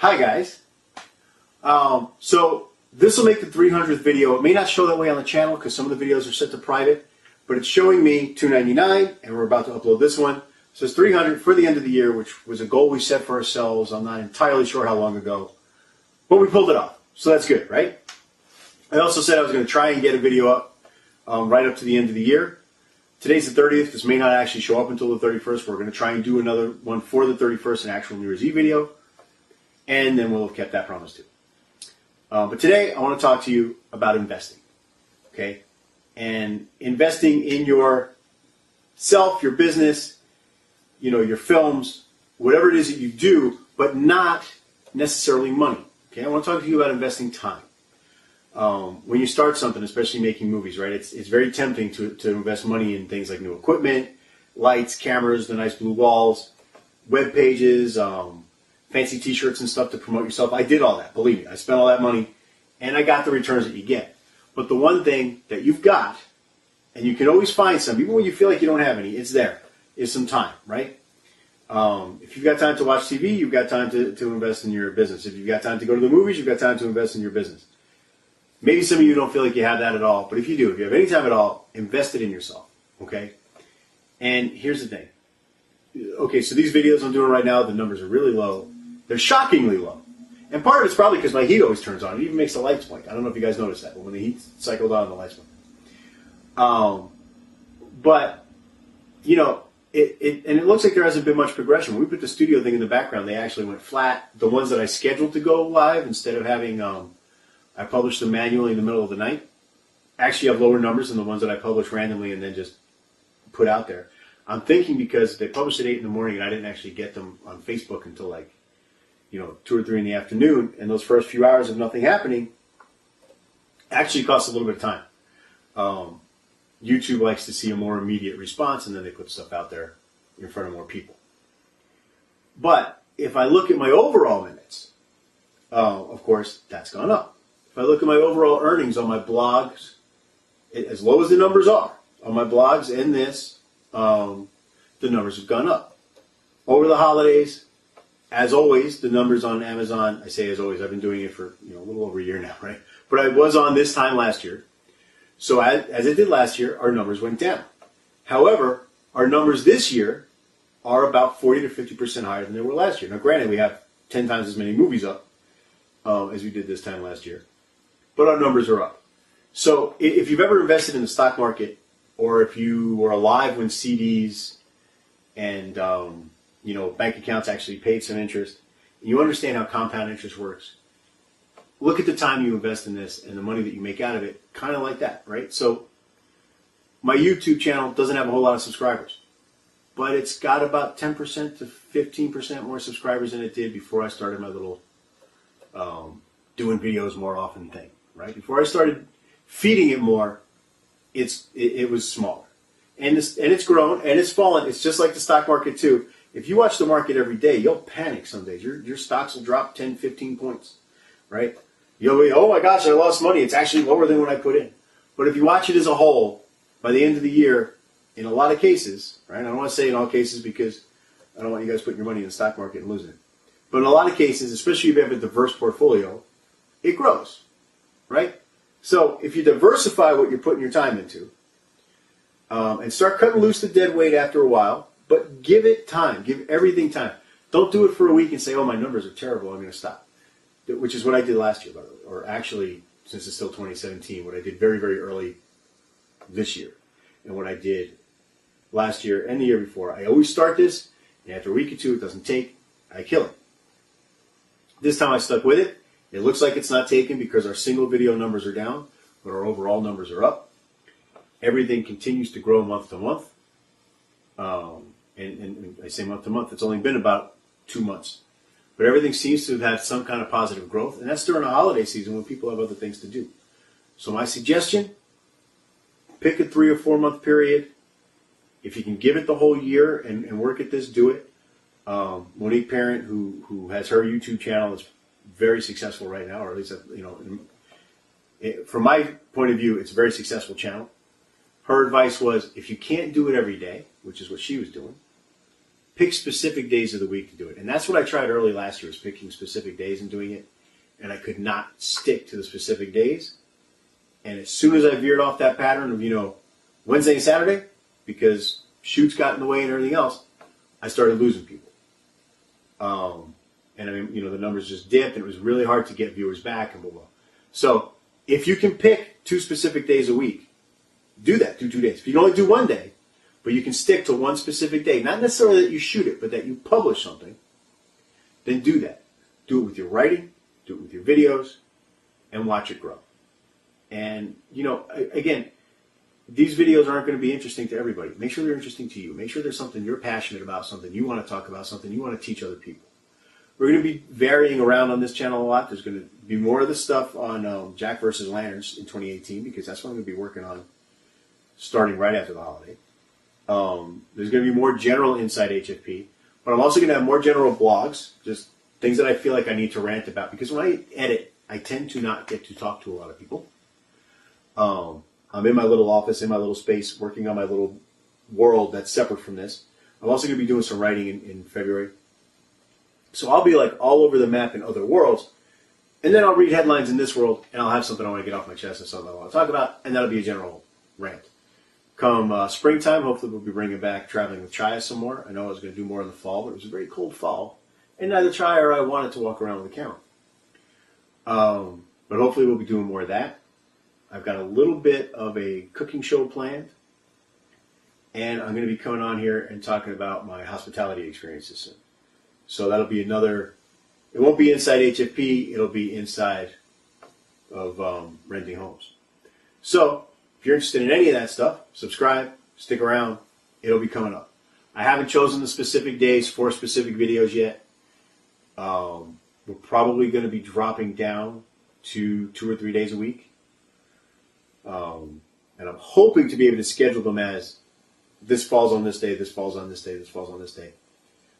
Hi guys. So this will make the 300th video. It may not show that way on the channel because some of the videos are set to private, but it's showing me $299, and we're about to upload this one. So it's 300 for the end of the year, which was a goal we set for ourselves. I'm not entirely sure how long ago, but we pulled it off. So that's good, right? I also said I was going to try and get a video up right up to the end of the year. Today's the 30th. This may not actually show up until the 31st. We're going to try and do another one for the 31st, an actual New Year's Eve video, and then we'll have kept that promise too. But today I want to talk to you about investing, okay? And investing in yourself, your business, your films, whatever it is that you do, but not necessarily money, okay? I want to talk to you about investing time. When you start something, especially making movies, right, it's very tempting to invest money in things like new equipment, lights, cameras, the nice blue walls, web pages, fancy t-shirts and stuff to promote yourself. I did all that, believe me. I spent all that money, and I got the returns that you get. But the one thing that you've got, and you can always find some, even when you feel like you don't have any, it's there, is some time, right? If you've got time to watch TV, you've got time to invest in your business. If you've got time to go to the movies, you've got time to invest in your business. Maybe some of you don't feel like you have that at all, but if you do, if you have any time at all, invest it in yourself, okay? And here's the thing. Okay, so these videos I'm doing right now, the numbers are really low. They're shockingly low. And part of it's probably because my heat always turns on. It even makes the lights blink. I don't know if you guys noticed that, but when the heat cycled on, the lights blink. But, it looks like there hasn't been much progression. When we put the studio thing in the background, they actually went flat. The ones that I scheduled to go live, instead of having, I published them manually in the middle of the night, actually have lower numbers than the ones that I published randomly and then just put out there. I'm thinking because they published at 8 in the morning and I didn't actually get them on Facebook until 2 or 3 in the afternoon, and those first few hours of nothing happening actually costs a little bit of time. YouTube likes to see a more immediate response, and then they put stuff out there in front of more people. But if I look at my overall minutes, of course, that's gone up. If I look at my overall earnings on my blogs, as low as the numbers are, on my blogs and this, the numbers have gone up. Over the holidays, as always, the numbers on Amazon, I say as always, I've been doing it for a little over a year now, right? But I was on this time last year. So as it did last year, our numbers went down. However, our numbers this year are about 40 to 50% higher than they were last year. Now, granted, we have 10 times as many movies up as we did this time last year. But our numbers are up. So if you've ever invested in the stock market, or if you were alive when CDs and bank accounts actually paid some interest, and you understand how compound interest works, look at the time you invest in this and the money that you make out of it, kind of like that, right? So my YouTube channel doesn't have a whole lot of subscribers, but it's got about 10% to 15% more subscribers than it did before I started my little doing videos more often thing, right? Before I started feeding it more, it was smaller. And it's grown, and it's fallen. It's just like the stock market, too. If you watch the market every day, you'll panic some days. Your stocks will drop 10, 15 points, right? You'll be, oh my gosh, I lost money. It's actually lower than what I put in. But if you watch it as a whole, by the end of the year, in a lot of cases, right? I don't want to say in all cases because I don't want you guys putting your money in the stock market and losing it. But in a lot of cases, especially if you have a diverse portfolio, it grows, right? So if you diversify what you're putting your time into and start cutting loose the dead weight after a while, but give it time. Give everything time. Don't do it for a week and say, oh, my numbers are terrible, I'm going to stop. Which is what I did last year, by the way. Or actually, since it's still 2017, what I did very, very early this year. And what I did last year and the year before. I always start this, and after a week or two, it doesn't take, I kill it. This time I stuck with it. It looks like it's not taken because our single video numbers are down, but our overall numbers are up. Everything continues to grow month to month. And I say month to month, it's only been about 2 months. But everything seems to have had some kind of positive growth, and that's during the holiday season when people have other things to do. So my suggestion, pick a 3 or 4 month period. If you can give it the whole year and work at this, do it. Monique Parent, who has her YouTube channel, is very successful right now, or at least, from my point of view, it's a very successful channel. Her advice was, if you can't do it every day, which is what she was doing, pick specific days of the week to do it. And that's what I tried early last year, was picking specific days and doing it. And I could not stick to the specific days. And as soon as I veered off that pattern of, Wednesday and Saturday, because shoots got in the way and everything else, I started losing people. And I mean, the numbers just dipped, and it was really hard to get viewers back and blah, blah. So if you can pick 2 specific days a week, do that. Do 2 days. If you can only do 1 day, but you can stick to one specific day, not necessarily that you shoot it, but that you publish something, then do that. Do it with your writing, do it with your videos, and watch it grow. And, again, these videos aren't going to be interesting to everybody. Make sure they're interesting to you. Make sure there's something you're passionate about, something you want to talk about, something you want to teach other people. We're going to be varying around on this channel a lot. There's going to be more of the stuff on Jack vs. Lanterns in 2018, because that's what I'm going to be working on starting right after the holiday. There's going to be more general Inside HFP, but I'm also going to have more general blogs, just things that I feel like I need to rant about, because when I edit, I tend to not get to talk to a lot of people. I'm in my little office, in my little space, working on my little world that's separate from this. I'm also going to be doing some writing in February. So I'll be like all over the map in other worlds, and then I'll read headlines in this world, and I'll have something I want to get off my chest and something I want to talk about, and that'll be a general rant. Come springtime, hopefully we'll be bringing back Traveling with Chaya some more. I know I was going to do more in the fall, but it was a very cold fall, and neither Chaya or I wanted to walk around with a camera. But hopefully we'll be doing more of that. I've got a little bit of a cooking show planned, and I'm going to be coming on here and talking about my hospitality experiences soon. So that'll be another, it won't be inside HFP, it'll be inside of renting homes. So if you're interested in any of that stuff, subscribe, stick around, it'll be coming up. I haven't chosen the specific days for specific videos yet. We're probably going to be dropping down to 2 or 3 days a week. And I'm hoping to be able to schedule them as this falls on this day, this falls on this day, this falls on this day.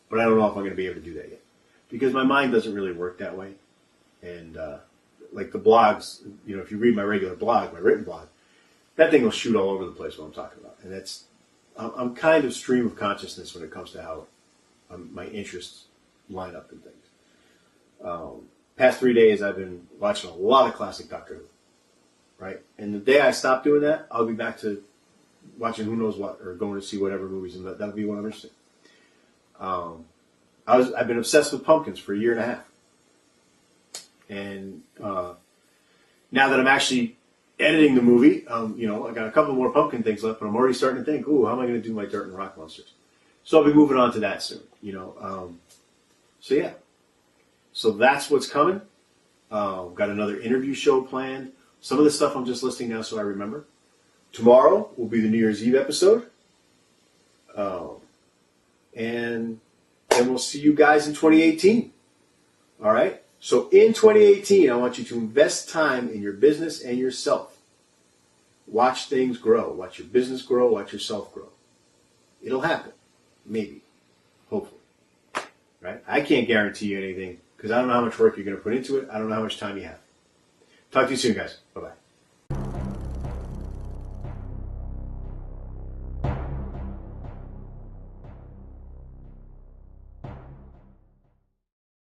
But I don't know if I'm going to be able to do that yet, because my mind doesn't really work that way. And like the blogs, if you read my regular blog, my written blog, that thing will shoot all over the place what I'm talking about. And I'm kind of stream of consciousness when it comes to how my interests line up and things. Past 3 days, I've been watching a lot of classic Doctor Who. Right? And the day I stop doing that, I'll be back to watching who knows what, or going to see whatever movies, and that'll be what I'm interested in. I've been obsessed with pumpkins for 1.5 years. And now that I'm actually editing the movie, I got a couple more pumpkin things left, but I'm already starting to think, how am I going to do my dirt and rock monsters? So I'll be moving on to that soon, So yeah. So that's what's coming. Got another interview show planned. Some of the stuff I'm just listing now so I remember. Tomorrow will be the New Year's Eve episode. And then we'll see you guys in 2018. All right? So in 2018, I want you to invest time in your business and yourself. Watch things grow. Watch your business grow. Watch yourself grow. It'll happen. Maybe. Hopefully. Right? I can't guarantee you anything because I don't know how much work you're going to put into it. I don't know how much time you have. Talk to you soon, guys. Bye-bye.